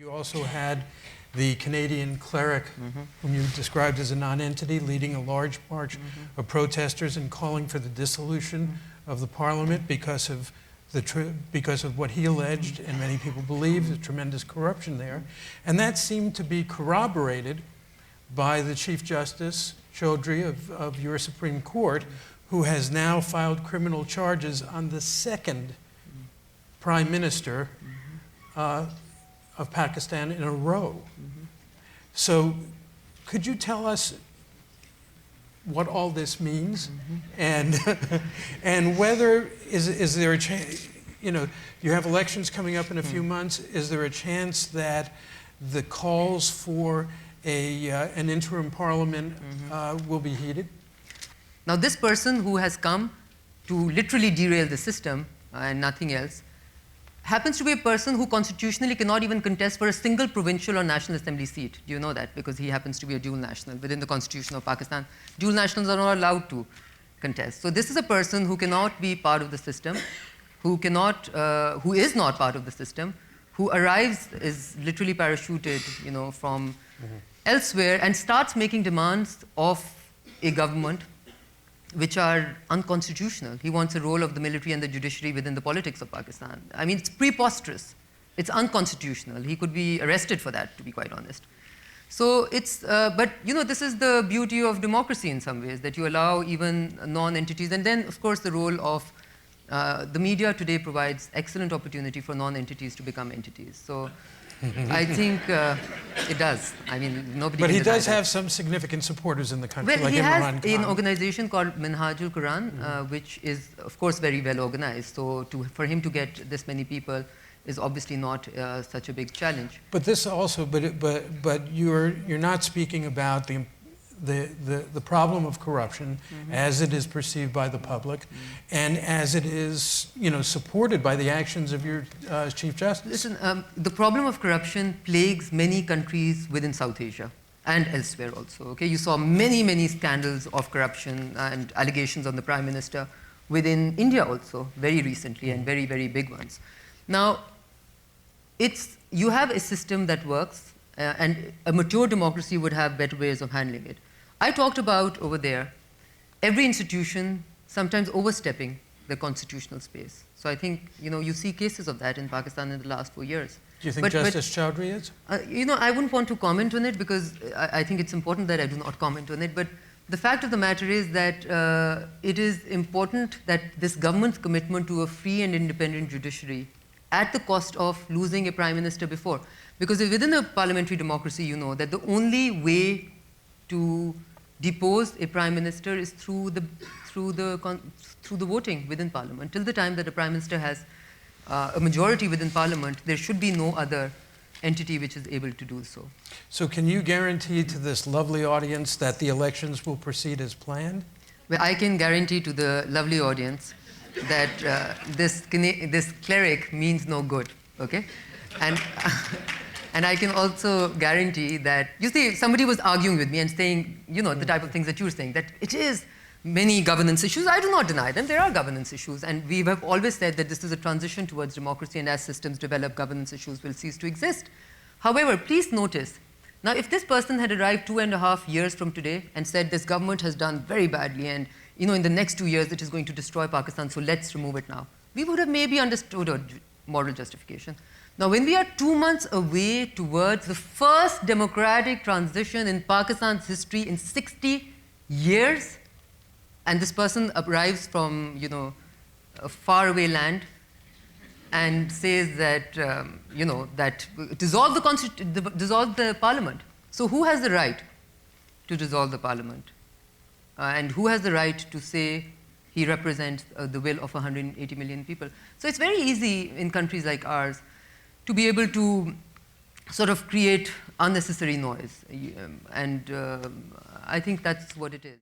You also had the Canadian Cleric, whom you described as a non-entity, leading a large march of protesters and calling for the dissolution of the parliament because of what he alleged, and many people believe, the tremendous corruption there. And that seemed to be corroborated by the Chief Justice Chaudhry of your Supreme Court, who has now filed criminal charges on the second Prime Minister of Pakistan in a row. So could you tell us what all this means, and and whether is there a chance, you have elections coming up in a few months, is there a chance that the calls for an interim parliament will be heeded? Now this person who has come to literally derail the system and nothing else happens to be a person who constitutionally cannot even contest for a single provincial or National Assembly seat. Do you know that? Because he happens to be a dual national. Within the constitution of Pakistan, dual nationals are not allowed to contest. So this is a person who cannot be part of the system, who is not part of the system, who arrives, is literally parachuted, from elsewhere, and starts making demands of a government which are unconstitutional. He wants a role of the military and the judiciary within the politics of Pakistan. I mean, it's preposterous. It's unconstitutional. He could be arrested for that, to be quite honest. So it's, but this is the beauty of democracy in some ways, that you allow even non-entities. And then, of course, the role of the media today provides excellent opportunity for non-entities to become entities. So I think it does. I mean, nobody. But he does have some significant supporters in the country. Well, like he has an organization called Minhajul Quran, which is, of course, very well organized. So for him to get this many people is obviously not such a big challenge. But this also, but you're not speaking about the problem of corruption as it is perceived by the public, and as it is, supported by the actions of your Chief Justice. Listen, the problem of corruption plagues many countries within South Asia and elsewhere also. Okay, you saw many scandals of corruption and allegations on the Prime Minister within India also very recently, and very big ones. Now, you have a system that works, and a mature democracy would have better ways of handling it. I talked about over there every institution sometimes overstepping the constitutional space. So I think, you see cases of that in Pakistan in the last 4 years. Do you think Justice Chaudhry is? I wouldn't want to comment on it, because I think it's important that I do not comment on it. But the fact of the matter is that it is important that this government's commitment to a free and independent judiciary at the cost of losing a prime minister before. Because within a parliamentary democracy, you know that the only way to depose a prime minister is through the voting within parliament. Till the time that a prime minister has a majority within parliament, there should be no other entity which is able to do so. So can you guarantee to this lovely audience that the elections will proceed as planned? Well, I can guarantee to the lovely audience that this cleric means no good, okay? And I can also guarantee that, you see, somebody was arguing with me and saying, the type of things that you were saying, that it is many governance issues. I do not deny them. There are governance issues. And we have always said that this is a transition towards democracy, and as systems develop, governance issues will cease to exist. However, please notice, now if this person had arrived 2.5 years from today and said this government has done very badly, and in the next 2 years it is going to destroy Pakistan, so let's remove it now, we would have maybe understood a moral justification. Now, when we are 2 months away towards the first democratic transition in Pakistan's history in 60 years, and this person arrives from, a faraway land and says that, that dissolve the parliament. So who has the right to dissolve the parliament? And who has the right to say he represents the will of 180 million people? So it's very easy in countries like ours to be able to sort of create unnecessary noise. And I think that's what it is.